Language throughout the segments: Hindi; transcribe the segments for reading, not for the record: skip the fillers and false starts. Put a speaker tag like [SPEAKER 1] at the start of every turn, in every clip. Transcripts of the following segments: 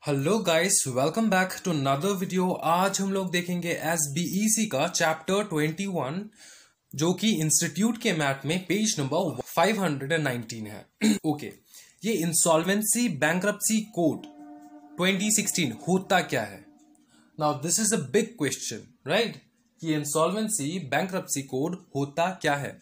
[SPEAKER 1] Hello guys, welcome back to another video. आज हम लोग देखेंगे एसबीईसी का चैप्टर 21 जो कि इंस्टीट्यूट के मैथ में पेज नंबर 519 है। ओके, ये इंसॉल्वेंसी बैंक्रप्सी कोड 2016 होता क्या है? Now this is a big question, right? ये इंसॉल्वेंसी बैंक्रप्सी कोड होता क्या है?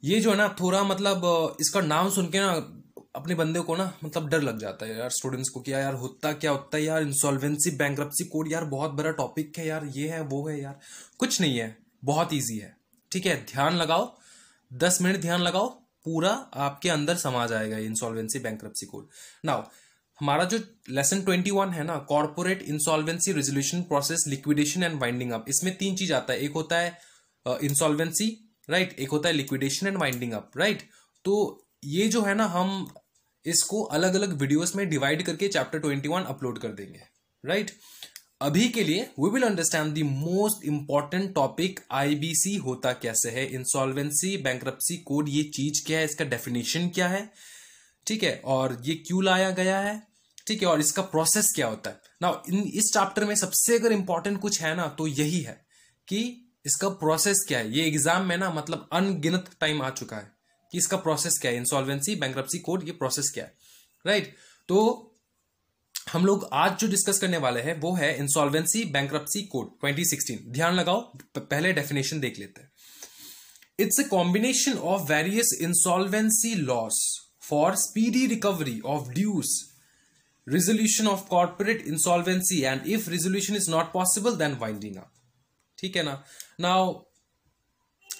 [SPEAKER 1] ये जो है ना, थोड़ा मतलब इसका नाम सुन के ना अपने बंदे को ना मतलब डर लग जाता है यार, स्टूडेंट्स को, कि यार होता क्या होता है यार इंसॉल्वेंसी बैंक्रप्सी कोड, यार बहुत बड़ा टॉपिक है यार, ये है वो है यार। कुछ नहीं है, बहुत इजी है। ठीक है, ध्यान लगाओ, 10 मिनट ध्यान लगाओ, पूरा आपके अंदर समा जाएगा इंसॉल्वेंसी बैंक्रप्सी कोड। नाउ हमारा जो लेसन 21 है ना, corporate insolvency resolution process, liquidation and winding up, इसमें 3 चीज आता है। एक होता है इंसॉल्वेंसी, राइट? एक होता है liquidation and winding up, right? तो ये जो है ना, हम इसको अलग अलग वीडियोस में डिवाइड करके चैप्टर 21 अपलोड कर देंगे, राइट? अभी के लिए we will understand the most important topic, IBC होता कैसे है, इंसॉल्वेंसी बैंक्रप्सी कोड ये चीज क्या है, इसका डेफिनेशन क्या है, ठीक है, और ये क्यों लाया गया है, ठीक है, और इसका प्रोसेस क्या होता है। नाउ इस चैप्टर में सबसे अगर इंपॉर्टेंट कुछ है ना तो यही है कि इसका प्रोसेस क्या है। ये एग्जाम में ना मतलब अनगिनत टाइम आ चुका है कि इसका प्रोसेस क्या है, इंसॉल्वेंसी बैंक्रप्सी कोड ये प्रोसेस क्या है, राइट? तो हम लोग आज जो डिस्कस करने वाले हैं वो है इंसॉल्वेंसी बैंक्रप्सी कोड 2016। ध्यान लगाओ, पहले डेफिनेशन देख लेते हैं। It's a combination of various insolvency laws for speedy recovery of dues, resolution of corporate insolvency, and if resolution is not possible then winding up। ठीक है ना? नाउ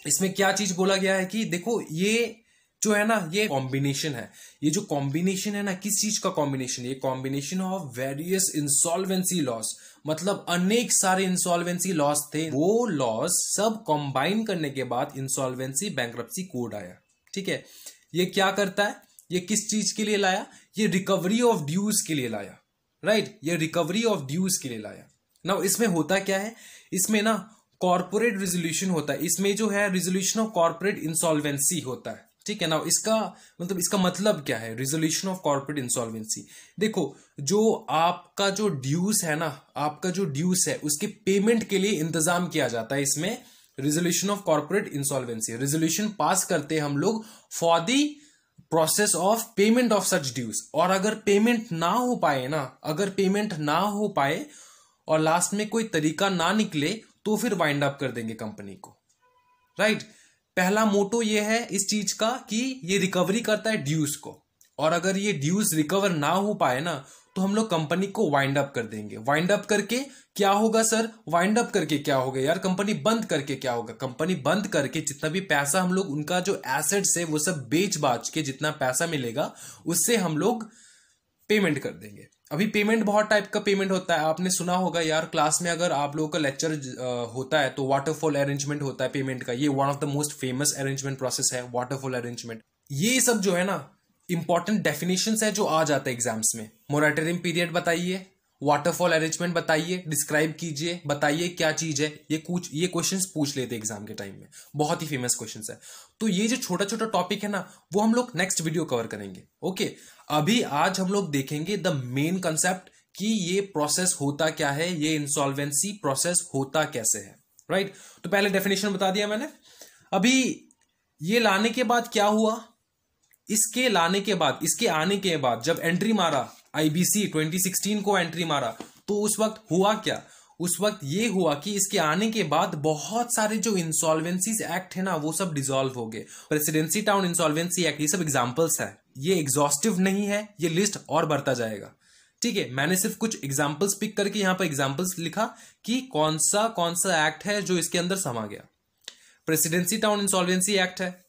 [SPEAKER 1] इसमें क्या चीज बोला गया है कि देखो, ये जो है ना, ये कॉम्बिनेशन है। ये जो कॉम्बिनेशन है ना, किस चीज का कॉम्बिनेशन? ये combination of various insolvency loss, मतलब अनेक सारे इंसॉल्वेंसी लॉस थे, वो लॉस सब कंबाइन करने के बाद इंसॉल्वेंसी बैंक्रप्सी कोड आया। ठीक है, ये क्या करता है? ये किस चीज के लिए लाया? ये रिकवरी ऑफ ड्यूज के लिए लाया, राइट? ये रिकवरी ऑफ ड्यूज के लिए लाया। नाउ इसमें होता क्या है? इसमें ना कॉर्पोरेट रेजोल्यूशन होता है, इसमें जो है रेजोल्यूशन ऑफ कॉर्पोरेट इंसॉल्वेंसी होता है। ठीक है ना? इसका मतलब क्या है, रेजोल्यूशन ऑफ कॉर्पोरेट इंसॉल्वेंसी? देखो, जो आपका जो ड्यूज है ना, आपका जो ड्यूज है उसके पेमेंट के लिए इंतजाम किया जाता है। इसमें resolution of corporate insolvency, resolution pass करते हैं हम लोग for the process of payment of such dues. और अगर पेमेंट ना हो पाए ना, अगर पेमेंट ना हो पाए और लास्ट में कोई तरीका ना निकले तो फिर वाइंड अप कर देंगे कंपनी को, राइट? पहला मोटो ये है इस चीज का कि ये रिकवरी करता है ड्यूज को, और अगर ये ड्यूज रिकवर ना हो पाए ना तो हम लोग कंपनी को वाइंड अप कर देंगे। वाइंड अप करके क्या होगा सर? वाइंड अप करके क्या होगा यार? कंपनी बंद करके क्या होगा? कंपनी बंद करके जितना भी पैसा हम लोग, उनका जो एसेट्स है वो सब बेच बाच के जितना पैसा मिलेगा उससे हम लोग पेमेंट कर देंगे। अभी पेमेंट बहुत टाइप का पेमेंट होता है, आपने सुना होगा यार, क्लास में अगर आप लोगों का लेक्चर होता है तो वाटरफॉल अरेंजमेंट होता है पेमेंट का। ये one of the most famous arrangement process है, वाटरफॉल अरेंजमेंट। ये सब जो है ना इंपॉर्टेंट डेफिनेशंस है जो आ जाता है एग्जाम्स में। मोरेटोरियम पीरियड बताइए, वाटरफॉल अरेंजमेंट बताइए, डिस्क्राइब कीजिए, बताइए क्या चीज है। ये क्वेश्चंस पूछ लेते एग्जाम के टाइम में, बहुत ही फेमस क्वेश्चंस है। तो ये जो छोटा छोटा टॉपिक है ना, वो हम लोग नेक्स्ट वीडियो कवर करेंगे। ओके, अभी आज हम लोग देखेंगे द मेन कंसेप्ट कि ये प्रोसेस होता क्या है, ये इंसॉल्वेंसी प्रोसेस होता कैसे है, राइट? तो पहले डेफिनेशन बता दिया मैंने। अभी ये लाने के बाद क्या हुआ? इसके लाने के बाद, इसके आने के बाद जब एंट्री मारा, आईबीसी 2016 को एंट्री मारा, तो उस वक्त हुआ क्या? उस वक्त ये हुआ कि इसके आने के बाद बहुत सारे जो इंसॉल्वेंसीज एक्ट है ना वो सब डिसॉल्व हो गए। प्रेसिडेंसी टाउन इंसॉल्वेंसी एक्ट, ये सब एग्जांपल्स है, ये एग्जॉस्टिव नहीं है, ये लिस्ट और बढ़ता जाएगा। ठीक है, मैंने सिर्फ कुछ एग्जांपल्स पिक करके यहां पर एग्जांपल्स लिखा कि कौन सा एक्ट है जो इसके अंदर समा गया। प्रेसिडेंसी टाउन इंसॉल्वेंसी एक्ट है,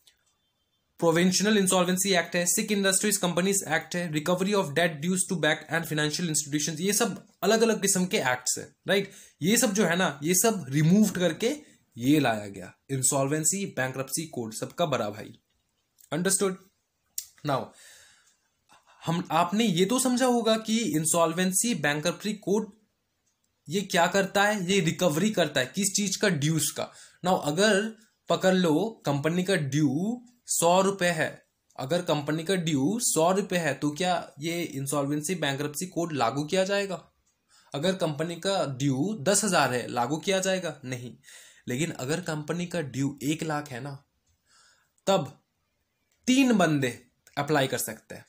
[SPEAKER 1] प्रोविंशियल इंसॉल्वेंसी एक्ट है, सिक इंडस्ट्रीज कंपनीज एक्ट है, recovery of debt dues to bank and financial institutions, ये सब अलग अलग किस्म के एक्ट्स है, राइट? ये सब जो है ना, ये सब रिमूव करके ये लाया गया इंसॉल्वेंसी बैंक्रप्सी कोड, सबका बड़ा भाई। अंडरस्टूड? नाउ आपने ये तो समझा होगा कि इंसॉल्वेंसी बैंक्रप्सी कोड ये क्या करता है? ये रिकवरी करता है किस चीज का? ड्यूज का। नाउ अगर पकड़ लो कंपनी का ड्यू 100 रुपए है, अगर कंपनी का ड्यू 100 रुपये है तो क्या ये इंसॉल्वेंसी बैंकरप्सी कोड लागू किया जाएगा? अगर कंपनी का ड्यू 10,000 है, लागू किया जाएगा? नहीं। लेकिन अगर कंपनी का ड्यू 1 लाख है ना, तब 3 बंदे अप्लाई कर सकते हैं।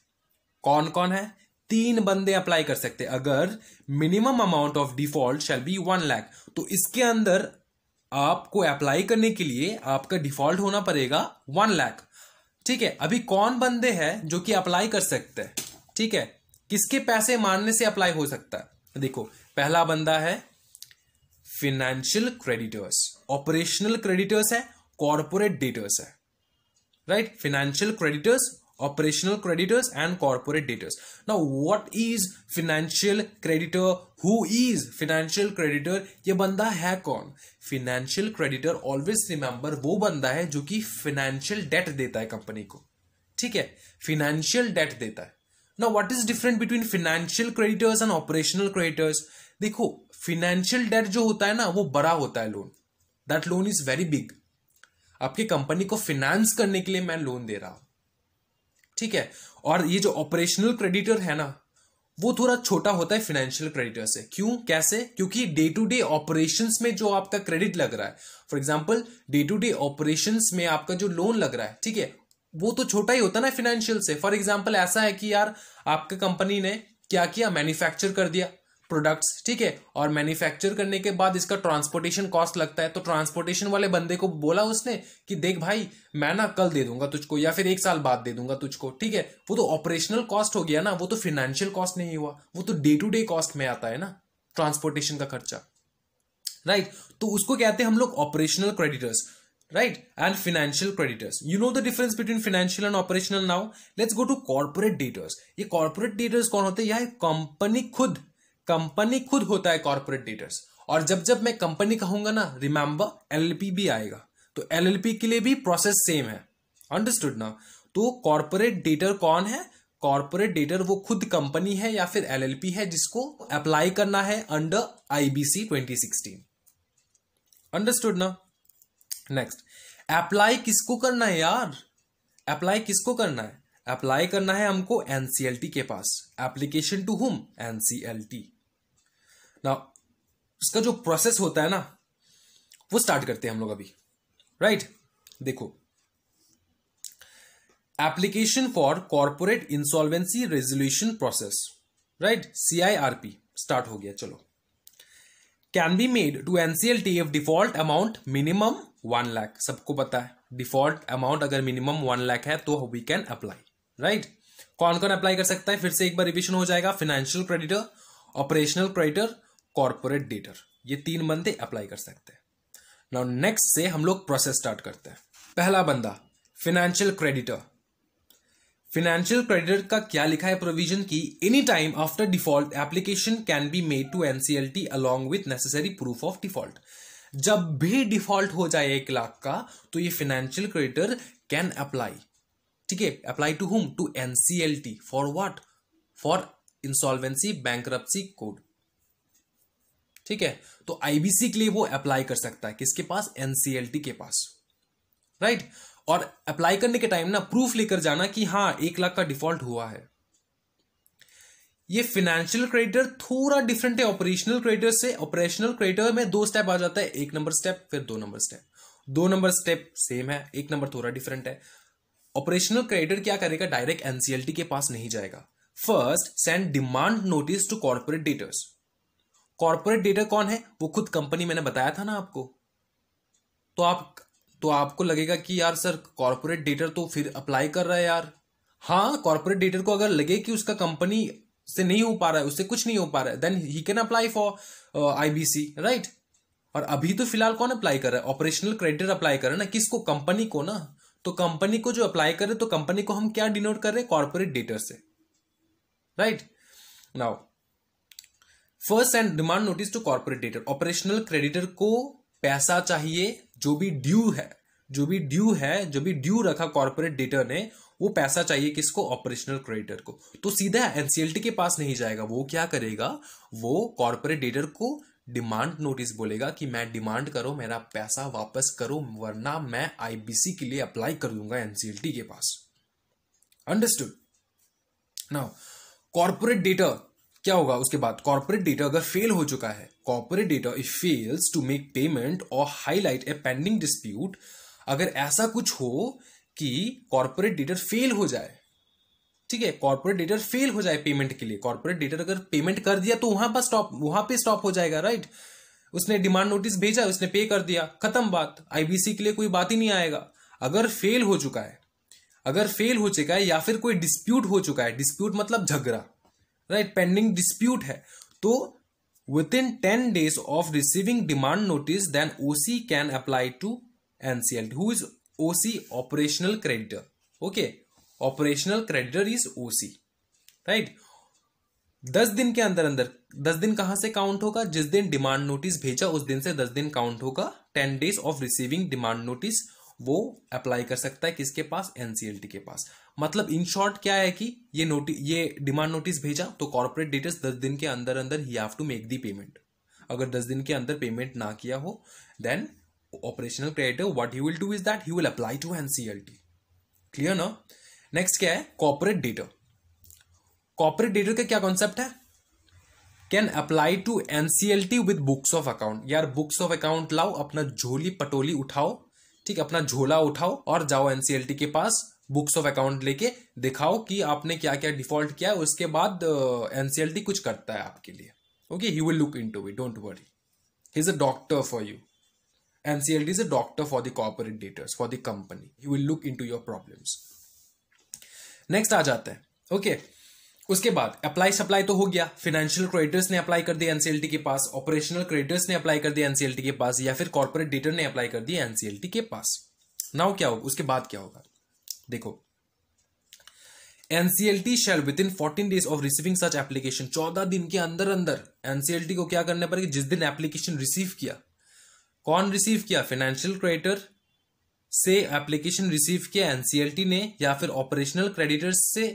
[SPEAKER 1] कौन कौन है? 3 बंदे अप्लाई कर सकते हैं। अगर minimum amount of default shall be 1 lakh, तो इसके अंदर आपको अप्लाई करने के लिए आपका डिफॉल्ट होना पड़ेगा 1 लाख। ठीक है, अभी कौन बंदे हैं जो कि अप्लाई कर सकते हैं? ठीक है, किसके पैसे मारने से अप्लाई हो सकता है? देखो, पहला बंदा है फिनेंशियल क्रेडिटर्स, ऑपरेशनल क्रेडिटर्स है, कॉर्पोरेट डेटर्स है। Right, financial creditors, operational creditors and corporate debtors. Now what is financial creditor? Who is financial creditor? ये बंदा है कौन? financial creditor, always remember, वो बंदा है जो कि financial debt देता है कंपनी को। ठीक है, financial debt देता है। Now what is different between financial creditors and operational creditors? देखो, financial debt जो होता है ना, वो बड़ा होता है loan, that loan is very big। आपकी कंपनी को फिनेंस करने के लिए मैं लोन दे रहा हूं। ठीक है, और ये जो ऑपरेशनल क्रेडिटर है ना, वो थोड़ा छोटा होता है फाइनेंशियल क्रेडिटर से। क्यों, कैसे? क्योंकि डे टू डे ऑपरेशंस में जो आपका क्रेडिट लग रहा है, for example day to day operations में आपका जो लोन लग रहा है, ठीक है, वो तो छोटा ही होता है ना फाइनेंशियल से। फॉर एग्जांपल ऐसा है कि यार आपका कंपनी ने क्या किया, मैन्युफैक्चर कर दिया प्रोडक्ट्स, ठीक है, और मैन्युफैक्चर करने के बाद इसका ट्रांसपोर्टेशन कॉस्ट लगता है, तो ट्रांसपोर्टेशन वाले बंदे को बोला उसने कि देख भाई, मैं ना कल दे दूंगा तुझको, या फिर 1 साल बाद दे दूंगा तुझको। ठीक है, वो तो ऑपरेशनल कॉस्ट हो गया ना, वो तो फाइनेंशियल कॉस्ट नहीं हुआ, वो तो डे टू डे कॉस्ट में आता है ना, ट्रांसपोर्टेशन का खर्चा। राइट, तो उसको कहते हैं हम लोग operational creditors, right, and financial creditors. You know the difference between financial and operational. Now let's go to corporate debtors. ये कॉर्पोरेट डेटर्स कौन होते हैं? यह कंपनी खुद होता है कॉर्पोरेट डेटर्स। और जब जब मैं कंपनी कहूंगा ना, रिमेंबर एलएलपी भी आएगा, तो एलएलपी के लिए भी प्रोसेस सेम है। अंडरस्टूड ना? तो कॉर्पोरेट डेटर कौन है? कॉर्पोरेट डेटर वो खुद कंपनी है या फिर एलएलपी है जिसको अप्लाई करना है अंडर आईबीसी 2016। अंडरस्टूड ना? नेक्स्ट, अप्लाई किसको करना है यार? अप्लाई किसको करना है? अप्लाई करना है हमको एनसीएलटी के पास। Application to whom? एनसीएलटी। ना, उसका जो प्रोसेस होता है ना, वो स्टार्ट करते हैं हम लोग अभी। राइट, देखो, application for corporate insolvency resolution process, right, CIRP start हो गया। चलो, can be made to NCLT if default amount minimum 1 lakh. सबको पता है डिफॉल्ट अमाउंट अगर मिनिमम 1 लाख है तो वी कैन अप्लाई। राइट, कौन कौन अप्लाई कर सकता है? फिर से एक बार रिविजन हो जाएगा। Financial creditor, operational creditor, corporate debtor, ये 3 बंदे अप्लाई कर सकते हैं। नाउ नेक्स्ट से हम लोग प्रोसेस स्टार्ट करते हैं। पहला बंदा फाइनेंशियल क्रेडिटर। फाइनेंशियल क्रेडिटर का क्या लिखा है प्रोविजन की? Any time after default application can be made to NCLT along with necessary proof of default. जब भी डिफॉल्ट हो जाए 1 लाख का, तो ये फाइनेंशियल क्रेडिटर कैन अप्लाई। ठीक है, apply to whom? To NCLT. For what? For insolvency bankruptcy code. ठीक है, तो आईबीसी के लिए वो अप्लाई कर सकता है। किसके पास? एनसीएलटी के पास। राइट, और अप्लाई करने के टाइम ना प्रूफ लेकर जाना कि हाँ 1 लाख का डिफॉल्ट हुआ है। ये फाइनेंशियल क्रेडिटर थोड़ा डिफरेंट है ऑपरेशनल क्रेडिटर से। ऑपरेशनल क्रेडिटर में 2 स्टेप आ जाता है, 1 नंबर स्टेप फिर 2 number step. 2 number step same है, 1 नंबर थोड़ा डिफरेंट है। ऑपरेशनल क्रेडिटर क्या करेगा? डायरेक्ट एनसीएलटी के पास नहीं जाएगा। First send demand notice to corporate debtors. Corporate debtor कौन है? वो खुद कंपनी, मैंने बताया था ना आपको। तो आपको लगेगा कि यार सर कॉर्पोरेट डेटर तो फिर अप्लाई कर रहा है यार। हाँ, कॉर्पोरेट डेटर को अगर लगे कि उसका कंपनी से नहीं हो पा रहा है, उससे कुछ नहीं हो पा रहा है, then he can apply for IBC. Right, और अभी तो फिलहाल कौन अप्लाई कर रहा है? ऑपरेशनल क्रेडिटर अप्लाई कर रहा है ना। किसको? कंपनी को ना। तो कंपनी को जो अप्लाई करे, तो कंपनी को हम क्या डिनोट कर रहे हैं? कॉर्पोरेट डेटर से। Right, now first and demand notice to corporate debtor. Operational creditor को पैसा चाहिए, जो भी ड्यू रखा कॉर्पोरेट डेटर ने, वो पैसा चाहिए किसको? ऑपरेशनल क्रेडिटर को। तो सीधा एनसीएलटी के पास नहीं जाएगा। वो क्या करेगा? वो कॉर्पोरेट डेटर को डिमांड नोटिस बोलेगा कि मैं डिमांड करो, मेरा पैसा वापस करो, वरना मैं आईबीसी के लिए अप्लाई कर दूंगा एनसीएलटी के पास। अंडरस्टूड। नाउ कॉर्पोरेट डेटा क्या होगा उसके बाद? कॉर्पोरेट डेटा अगर फेल हो चुका है, corporate debtor if fails to make payment और हाईलाइट ए पेंडिंग डिस्प्यूट, अगर ऐसा कुछ हो कि कॉर्पोरेट डेटर फेल हो जाए, ठीक है, कॉर्पोरेट डेटर फेल हो जाए पेमेंट के लिए, कॉर्पोरेट डेटर अगर पेमेंट कर दिया तो वहां पे स्टॉप हो जाएगा, राइट? उसने डिमांड नोटिस भेजा, उसने पे कर दिया, खत्म बात, आईबीसी के लिए कोई बात ही नहीं आएगा। अगर फेल हो चुका है, अगर फेल हो चुका है या फिर कोई डिस्प्यूट हो चुका है, डिस्प्यूट मतलब झगड़ा, राइट, पेंडिंग डिस्प्यूट है, तो within 10 days of receiving demand notice then OC can apply to NCLT. Who is OC? Operational creditor. Okay, operational creditor is OC, right. 10 दिन के अंदर अंदर, 10 दिन कहां से काउंट होगा? जिस दिन डिमांड नोटिस भेजा उस दिन से 10 दिन काउंट होगा। 10 days of receiving demand notice वो अप्लाई कर सकता है किसके पास? एनसीएलटी के पास। मतलब इन शॉर्ट क्या है कि ये डिमांड नोटिस भेजा तो कॉर्पोरेट डेटर्स 10 दिन के अंदर अंदर ही have to make the payment. अगर 10 दिन के अंदर पेमेंट ना किया हो then operational creditor what he will do is that he will apply to NCLT. Clear ना? नेक्स्ट क्या है? Corporate debtor. कॉर्पोरेट डेटर का क्या कॉन्सेप्ट है? Can apply to NCLT with books of account. यार बुक्स ऑफ अकाउंट लाओ, अपना झोली पटोली उठाओ, ठीक, अपना झोला उठाओ और जाओ एनसीएलटी के पास, बुक्स ऑफ अकाउंट लेके दिखाओ कि आपने क्या क्या डिफॉल्ट किया है। उसके बाद एनसीएलटी कुछ करता है आपके लिए। Okay, he will look into it, don't worry, he is a doctor for you. NCLT is a doctor for the corporate debtors, for the company, he will look into your problems. Next आ जाते हैं। ओके, उसके बाद अप्लाई सप्लाई तो हो गया, फाइनेंशियल क्रेडिटर्स ने अप्लाई कर दिया एनसीएलटी के पास, ऑपरेशनल क्रेडिटर्स ने अप्लाई कर दिया एनसीएलटी के पास, या फिर कॉर्पोरेट डेटर ने अप्लाई कर दिया एनसीएलटी के पास। नाउ क्या होगा? उसके बाद क्या होगा? देखो, NCLT shall within 14 days of receiving such application. 14 दिन के अंदर अंदर एनसीएलटी को क्या करना पड़ेगा? जिस दिन एप्लीकेशन रिसीव किया, कौन रिसीव किया? फाइनेंशियल क्रेडिटर से एप्लीकेशन रिसीव किया एनसीएलटी ने, या फिर ऑपरेशनल क्रेडिटर्स से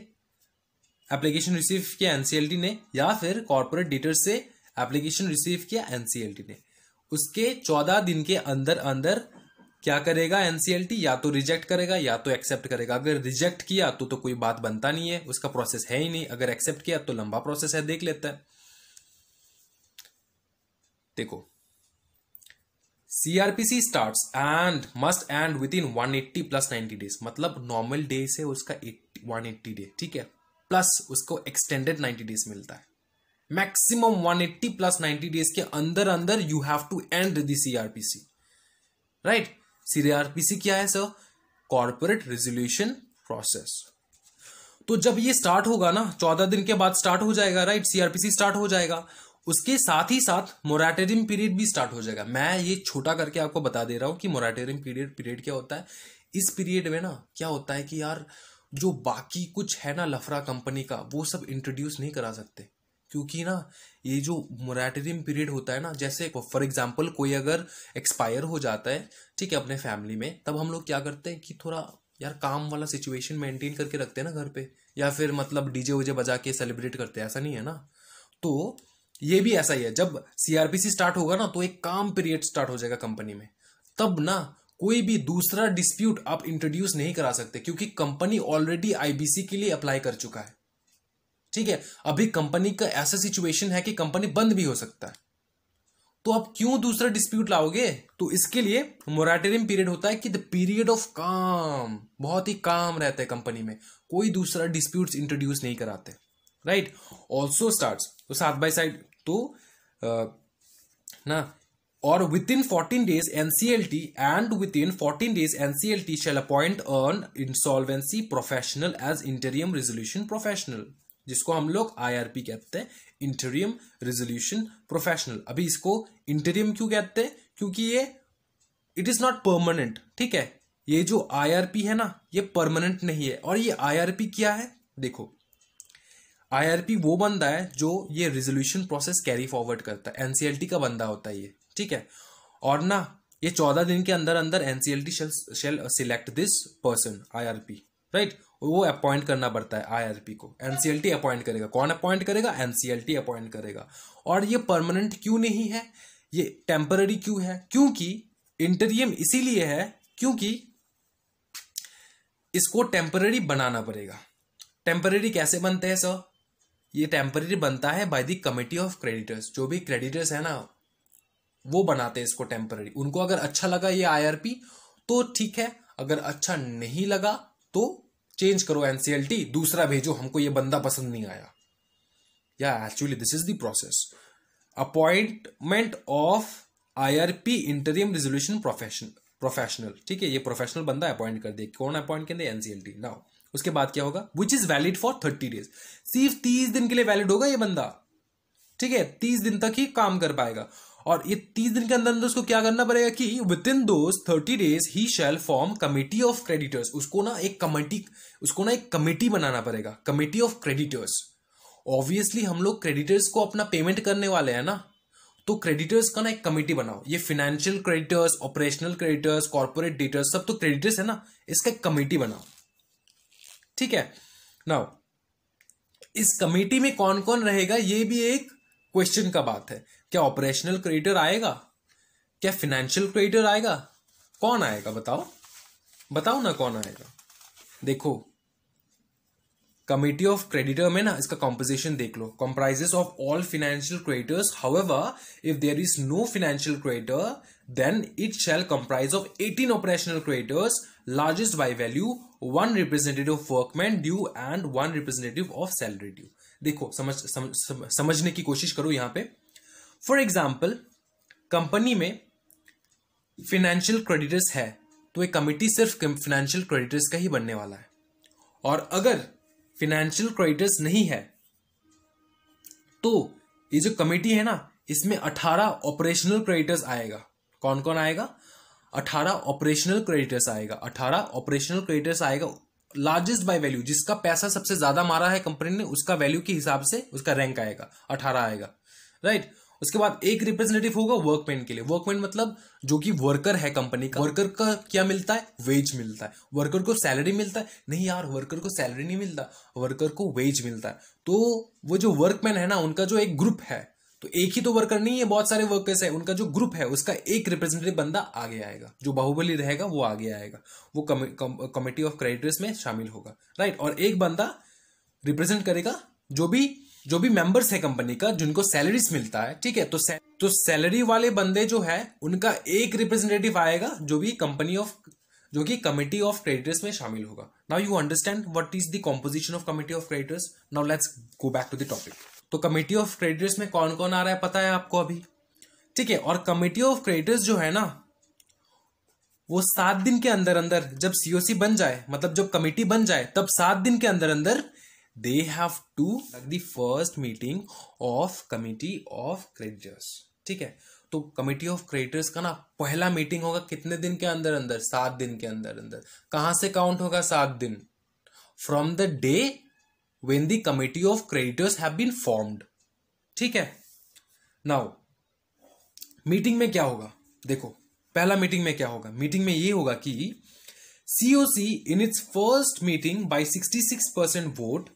[SPEAKER 1] एप्लीकेशन रिसीव किया एनसीएलटी ने, या फिर कॉर्पोरेट डेटर से एप्लीकेशन रिसीव किया एनसीएलटी ने। उसके 14 दिन के अंदर अंदर क्या करेगा एनसीएलटी? या तो रिजेक्ट करेगा या तो एक्सेप्ट करेगा। अगर रिजेक्ट किया तो कोई बात बनता नहीं है, उसका प्रोसेस है ही नहीं। अगर एक्सेप्ट किया तो लंबा प्रोसेस है, देख लेता है। देखो, CrPC starts and must and with in 180 + 90 days। मतलब नॉर्मल डे से उसका 180 डे, ठीक है, प्लस उसको एक्सटेंडेड 90 days मिलता है। मैक्सिमम 180 + 90 days के अंदर अंदर you have to end the CRPC, right. CRPC क्या है सर? Corporate resolution process. तो जब ये स्टार्ट होगा ना, 14 दिन के बाद स्टार्ट हो जाएगा, राइट, सीआरपीसी स्टार्ट हो जाएगा। उसके साथ ही साथ मोराटोरियम पीरियड भी स्टार्ट हो जाएगा। मैं ये छोटा करके आपको बता दे रहा हूं कि मोराटोरियम पीरियड क्या होता है। इस पीरियड में ना क्या होता है कि यार जो बाकी कुछ है ना लफड़ा कंपनी का, वो सब इंट्रोड्यूस नहीं करा सकते, क्योंकि ना ये जो मोराटोरियम पीरियड होता है ना, जैसे फॉर एग्जांपल कोई अगर एक्सपायर हो जाता है, ठीक है, अपने फैमिली में, तब हम लोग क्या करते हैं कि थोड़ा यार काम वाला सिचुएशन मेंटेन करके रखते हैं ना घर पे, या फिर मतलब डीजे उजे बजा के सेलिब्रेट करते हैं, ऐसा नहीं है ना। तो ये भी ऐसा ही है, जब सीआरपीसी स्टार्ट होगा ना तो एक काम पीरियड स्टार्ट हो जाएगा कंपनी में। तब ना कोई भी दूसरा डिस्प्यूट आप इंट्रोड्यूस नहीं करा सकते, क्योंकि कंपनी ऑलरेडी आईबीसी के लिए अप्लाई कर चुका है, ठीक है। अभी कंपनी का ऐसा सिचुएशन है कि कंपनी बंद भी हो सकता है, तो आप क्यों दूसरा डिस्प्यूट लाओगे? तो इसके लिए मोराटोरियम पीरियड होता है कि द पीरियड ऑफ काम, बहुत ही काम रहता है कंपनी में, कोई दूसरा डिस्प्यूट्स इंट्रोड्यूस नहीं कराते, राइट। ऑल्सो स्टार्ट्स, तो साइड बाय साइड, तो ना, और within 14 days NCLT and within 14 days NCLT shall appoint an insolvency professional as interim resolution professional, जिसको हम लोग IRP कहते हैं, इंटरियम रेजोल्यूशन प्रोफेशनल। अभी इसको इंटरियम क्यों कहते हैं? क्योंकि ये इट इज नॉट परमानेंट, ठीक है। ये जो IRP है ना, ये परमानेंट नहीं है। और ये IRP क्या है? देखो, IRP वो बंदा है जो ये रेजोल्यूशन प्रोसेस कैरी फॉरवर्ड करता है, एनसीएलटी का बंदा होता है ये, ठीक है। और ना ये 14 दिन के अंदर अंदर NCLT shall select this person IRP, right. वो अपॉइंट करना पड़ता है IRP को, एनसीएलटी अपॉइंट करेगा। कौन अपॉइंट करेगा? एनसीएलटी अपॉइंट करेगा। और ये परमानेंट क्यों नहीं है, ये टेम्पररी क्यों है? क्योंकि इंटरियम इसीलिए है क्योंकि इसको टेम्पररी बनाना पड़ेगा, टेम्परेरी कैसे बनते हैं सर? ये टेम्परेरी बनता है by the committee of creditors. जो भी क्रेडिटर्स है ना वो बनाते हैं इसको टेम्परेरी। उनको अगर अच्छा लगा ये आईआरपी तो ठीक है, अगर अच्छा नहीं लगा तो चेंज करो एनसीएलटी, दूसरा भेजो, हमको ये बंदा पसंद नहीं आया। या actually this is the process. Appointment of IRP interim resolution professional, ठीक है, ये प्रोफेशनल बंदा अपॉइंट कर दे। कौन अपॉइंट कर दे? एनसीएलटी। नाउ उसके बाद क्या होगा? Which is valid for 30 days। सिर्फ 30 दिन के लिए वैलिड होगा ये बंदा, ठीक है, 30 दिन तक ही काम कर पाएगा। और ये 30 दिन के अंदर अंदर उसको क्या करना पड़ेगा कि विद इन दोज 30 days he shall form committee of creditors. उसको ना एक कमिटी बनाना पड़ेगा, कमिटी ऑफ क्रेडिटर्स। ऑब्वियसली हम लोग क्रेडिटर्स को अपना पेमेंट करने वाले हैं ना, तो क्रेडिटर्स का ना एक कमिटी बनाओ। ये financial creditors, operational creditors, corporate debtors, सब तो क्रेडिटर्स है ना, इसका एक कमिटी बनाओ, ठीक है। नाउ इस कमेटी में कौन कौन रहेगा ये भी एक क्वेश्चन का बात है। क्या ऑपरेशनल क्रेडिटर आएगा? क्या फाइनेंशियल क्रेडिटर आएगा? कौन आएगा? बताओ ना कौन आएगा। देखो कमिटी ऑफ क्रेडिटर में ना इसका कॉम्पोजिशन देख लो। Comprises of all financial creditors, however if there is no financial creditor then it shall comprise of 18 operational creditors, largest by value, 1 representative of workman due and 1 representative of salary due. देखो समझने की कोशिश करो यहां पे। फॉर एग्जाम्पल कंपनी में फाइनेंशियल क्रेडिटर्स है तो एक कमिटी सिर्फ फाइनेंशियल क्रेडिटर्स का ही बनने वाला है। और अगर फाइनेंशियल क्रेडिटर्स नहीं है तो ये जो कमेटी है ना इसमें 18 ऑपरेशनल क्रेडिटर्स आएगा। कौन कौन आएगा? 18 ऑपरेशनल क्रेडिटर्स आएगा। 18 ऑपरेशनल क्रेडिटर्स आएगा, लार्जेस्ट बाय वैल्यू, जिसका पैसा सबसे ज्यादा मारा है कंपनी ने उसका वैल्यू के हिसाब से उसका रैंक आएगा, 18 आएगा, राइट। उसके बाद एक रिप्रेजेंटेटिव होगा वर्कमैन के लिए। वर्कमैन मतलब जो कि वर्कर है कंपनी का। वर्कर का क्या मिलता है? वेज मिलता है। वर्कर को सैलरी मिलता है? नहीं यार, वर्कर को सैलरी नहीं मिलता, वर्कर को वेज मिलता है। तो वो जो वर्कमैन है ना उनका जो एक ग्रुप है, तो एक ही तो वर्कर नहीं है, बहुत सारे वर्कर्स है, उनका जो ग्रुप है उसका एक रिप्रेजेंटेटिव बंदा आगे आएगा, जो बाहुबली रहेगा वो आगे आएगा, वो कमिटी ऑफ क्रेडिटर्स में शामिल होगा, राइट। और एक बंदा रिप्रेजेंट करेगा जो भी मेंबर्स है कंपनी का जिनको सैलरीज मिलता है, ठीक है। तो सैलरी वाले बंदे जो है उनका एक रिप्रेजेंटेटिव आएगा जो कि कमिटी ऑफ क्रेडिटर्स में शामिल होगा। Now you understand what is the composition of committee of creditors. Now let's go back to the topic. तो कमिटी ऑफ क्रेडिटर्स में कौन कौन आ रहा है पता है आपको अभी, ठीक है। और कमिटी ऑफ क्रेडिटर्स जो है ना वो 7 दिन के अंदर अंदर जब सीओसी बन जाए, मतलब जब कमिटी बन जाए तब 7 दिन के अंदर अंदर they have to like the first meeting of committee of creditors, ठीक है। तो कमिटी ऑफ क्रेडिटर्स का ना पहला मीटिंग होगा कितने दिन के अंदर अंदर? 7 दिन के अंदर अंदर। कहां से काउंट होगा 7 दिन? From the day when the committee of creditors have been formed, ठीक है। नाउ मीटिंग में क्या होगा? देखो पहला मीटिंग में क्या होगा? मीटिंग में ये होगा कि COC in its first meeting by 66% vote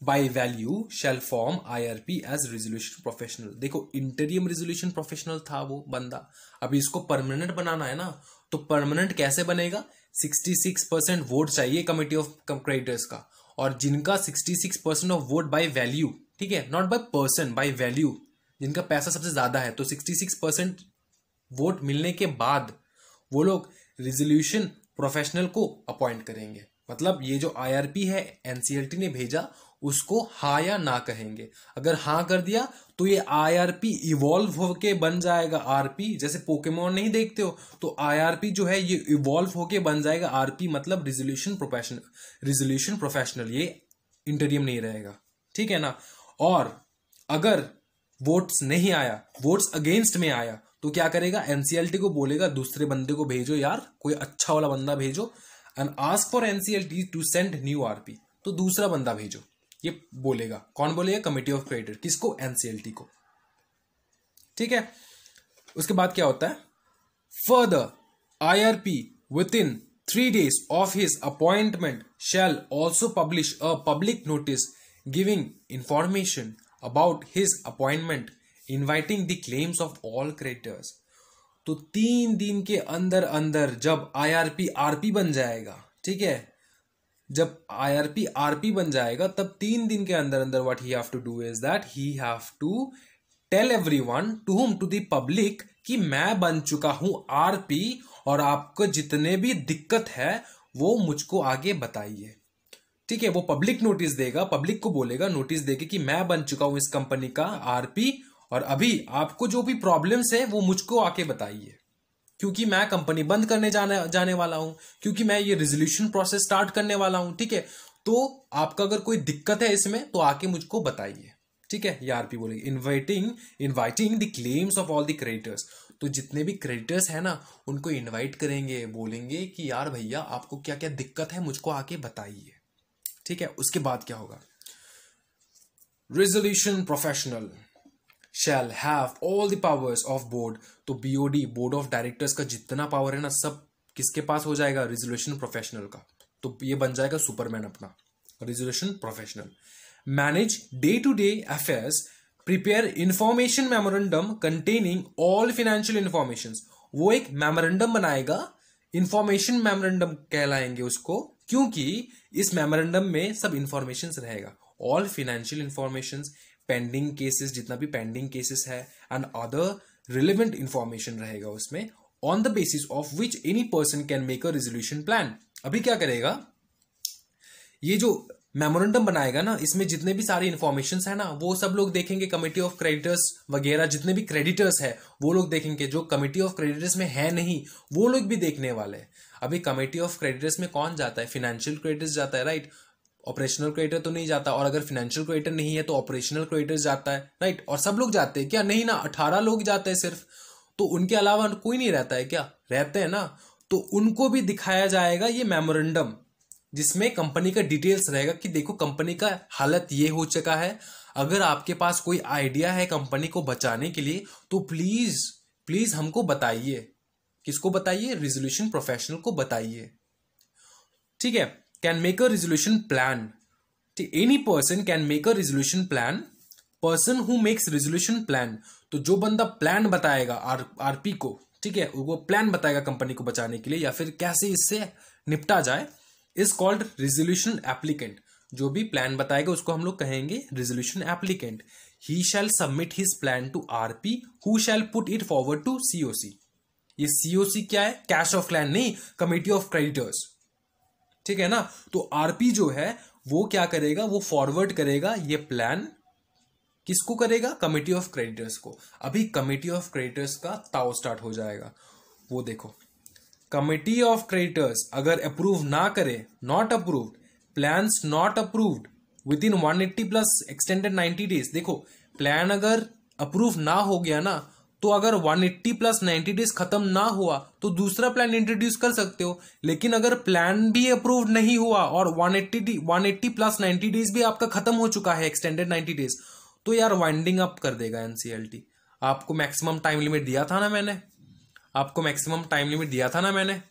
[SPEAKER 1] by value shall form IRP as resolution professional। देखो इंटरियम रेजोल्यूशन प्रोफेशनल था वो बंदा, अभी इसको परमानेंट बनाना है ना, तो परमानेंट कैसे बनेगा? 66% वोट चाहिए कमिटी ऑफ क्रेडिटर्स का, और जिनका 66% ऑफ वोट बाय वैल्यू, ठीक है, not by person, by value, जिनका पैसा सबसे ज्यादा है, तो 66% वोट मिलने के बाद वो लोग रेजोल्यूशन प्रोफेशनल को अपॉइंट करेंगे। मतलब ये जो आईआरपी है एनसीएलटी ने भेजा उसको हाँ या ना कहेंगे। अगर हाँ कर दिया तो ये आईआरपी इवॉल्व होके बन जाएगा आरपी। जैसे पोकेमोन नहीं देखते हो, तो आईआरपी जो है ये इवॉल्व होके बन जाएगा आरपी, मतलब रिजोल्यूशन प्रोफेशनल। ये इंटरियम नहीं रहेगा, ठीक है ना। और अगर वोट्स नहीं आया, वोट्स अगेंस्ट में आया, तो क्या करेगा? एनसीएलटी को बोलेगा दूसरे बंदे को भेजो यार, कोई अच्छा वाला बंदा भेजो, and ask for NCLT to send new RP. तो दूसरा बंदा भेजो, ये बोलेगा। कौन बोलेगा? Committee of creditor. किसको? एनसीएलटी को, ठीक है। उसके बाद क्या होता है? Further IRP within 3 days of his appointment shall also publish a public notice giving information about his appointment, inviting the claims of all creditors. तो 3 दिन के अंदर अंदर जब आईआरपी आरपी बन जाएगा, ठीक है, जब IRP RP बन जाएगा तब 3 दिन के अंदर अंदर what he have to do is that he have to tell everyone to whom to the public कि मैं बन चुका हूं RP और आपको जितने भी दिक्कत है वो मुझको आगे बताइए। ठीक है, वो पब्लिक नोटिस देगा, पब्लिक को बोलेगा, नोटिस देके कि मैं बन चुका हूं इस कंपनी का RP और अभी आपको जो भी प्रॉब्लम्स है वो मुझको आके बताइए, क्योंकि मैं कंपनी बंद करने जाने वाला हूं, क्योंकि मैं ये रिजोल्यूशन प्रोसेस स्टार्ट करने वाला हूं। ठीक है, तो आपका अगर कोई दिक्कत है इसमें तो आके मुझको बताइए। ठीक है, ये RP बोलेगी। Inviting the claims of all the creditors, तो जितने भी क्रेडिटर्स है ना उनको इनवाइट करेंगे, बोलेंगे कि यार भैया आपको क्या क्या दिक्कत है मुझको आके बताइए। ठीक है, उसके बाद क्या होगा, resolution professional shall have all the powers of board, तो BOD बोर्ड ऑफ डायरेक्टर्स का जितना पावर है ना सब किसके पास हो जाएगा, रेजोल्यूशन प्रोफेशनल का। तो ये बन जाएगा सुपरमैन अपना, resolution professional. Manage day to day affairs, prepare information memorandum containing all financial information, वो एक मेमोरेंडम बनाएगा, इंफॉर्मेशन मेमोरेंडम कहलाएंगे उसको, क्योंकि इस मेमोरेंडम में सब इंफॉर्मेशन रहेगा, all financial information, pending cases, जितना भी पेंडिंग केसेस है एंड अदर रिलेवेंट इंफॉर्मेशन रहेगा उसमें, on the basis of which any person can make a resolution plan. अभी क्या करेगा, ये जो मेमोरेंडम बनाएगा ना इसमें जितने भी सारे इंफॉर्मेशन है ना वो सब लोग देखेंगे, कमिटी ऑफ क्रेडिटर्स वगैरह जितने भी क्रेडिटर्स है वो लोग देखेंगे, जो कमिटी ऑफ क्रेडिटर्स में है नहीं वो लोग भी देखने वाले हैं। अभी कमिटी ऑफ क्रेडिटर्स में कौन जाता है, फाइनेंशियल क्रेडिटर्स जाता है, राइट, ऑपरेशनल क्रेडिटर तो नहीं जाता, और अगर फाइनेंशियल क्रेडिटर नहीं है तो ऑपरेशनल क्रेडिटर्स जाता है, राइट, और सब लोग जाते हैं क्या, नहीं ना, 18 लोग जाते हैं सिर्फ, तो उनके अलावा कोई नहीं रहता है क्या, रहते हैं ना, तो उनको भी दिखाया जाएगा ये मेमोरेंडम, जिसमें कंपनी का डिटेल्स रहेगा कि देखो कंपनी का हालत ये हो चुका है, अगर आपके पास कोई आइडिया है कंपनी को बचाने के लिए तो प्लीज प्लीज हमको बताइए। किसको बताइए, रेजोल्यूशन प्रोफेशनल को बताइए। ठीक है, can make a resolution plan, any person can make a resolution plan, person who makes resolution plan, तो जो बंदा प्लान बताएगा RP को, ठीक है, वो प्लान बताएगा कंपनी को बचाने के लिए या फिर कैसे इससे निपटा जाए, इज कॉल्ड रेजोल्यूशन एप्लीकेंट। जो भी प्लान बताएगा उसको हम लोग कहेंगे resolution applicant. He shall submit his plan to RP who shall put it forward to COC। ये COC क्या है, कैश ऑफ क्लैन नहीं, कमिटी ऑफ क्रेडिटर्स। ठीक है ना, तो RP जो है वो क्या करेगा, वो फॉरवर्ड करेगा ये प्लान, किसको करेगा, कमिटी ऑफ क्रेडिटर्स को। अभी कमिटी ऑफ क्रेडिटर्स का ताव स्टार्ट हो जाएगा, वो देखो, कमिटी ऑफ क्रेडिटर्स अगर अप्रूव ना करे, not approved, plans not approved with in 180 plus extended 90 days. देखो प्लान अगर अप्रूव ना हो गया ना तो अगर 180 प्लस 90 डेज खत्म ना हुआ तो दूसरा प्लान इंट्रोड्यूस कर सकते हो, लेकिन अगर प्लान भी अप्रूव नहीं हुआ और 180 प्लस 90 डेज भी आपका खत्म हो चुका है, एक्सटेंडेड 90 डेज, तो यार वाइंडिंग अप कर देगा NCLT। आपको मैक्सिमम टाइम लिमिट दिया था ना मैंने, आपको मैक्सिमम टाइम लिमिट दिया था ना मैंने,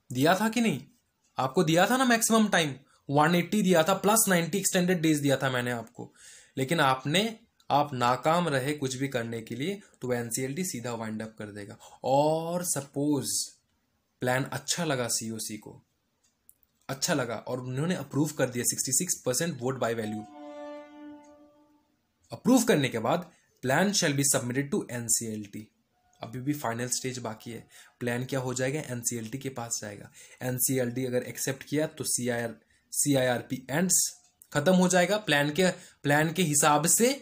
[SPEAKER 1] दिया था कि नहीं, आपको दिया था ना मैक्सिमम टाइम, 180 दिया था प्लस 90 एक्सटेंडेड डेज दिया था मैंने आपको, लेकिन आप नाकाम रहे कुछ भी करने के लिए, तो NCLT सीधा वाइंड अप कर देगा। और सपोज प्लान अच्छा लगा COC को, अच्छा लगा और उन्होंने अप्रूव कर दिया 66% वोट बाय वैल्यू, अप्रूव करने के बाद plan shall be submitted to NCLT। अभी भी फाइनल स्टेज बाकी है, प्लान क्या हो जाएगा, NCLT के पास जाएगा, NCLT अगर एक्सेप्ट किया तो CIRP एंड्स, खत्म हो जाएगा, प्लान के हिसाब से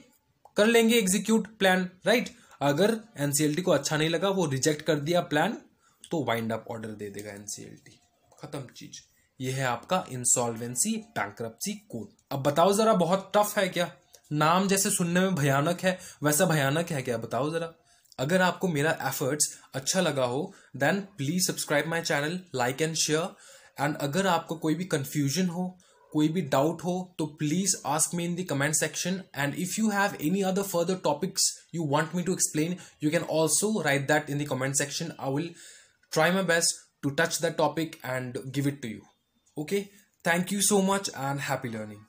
[SPEAKER 1] कर लेंगे एग्जीक्यूट प्लान, राइट। अगर NCLT को अच्छा नहीं लगा, वो रिजेक्ट कर दिया प्लान, तो वाइंड अप ऑर्डर दे देगा NCLT, खत्म चीज। ये है आपका इंसॉल्वेंसी बैंक्रप्सी कोड। अब बताओ जरा, बहुत टफ है क्या, नाम जैसे सुनने में भयानक है वैसा भयानक है क्या, बताओ जरा। अगर आपको मेरा एफर्ट्स अच्छा लगा हो then please subscribe my channel, like and share. And अगर आपको कोई भी कंफ्यूजन हो, कोई भी डाउट हो, तो please ask me in the comment section. And if you have any other further topics you want me to explain, you can also write that in the comment section. I will try my best to touch that topic and give it to you. Okay, thank you so much and happy learning.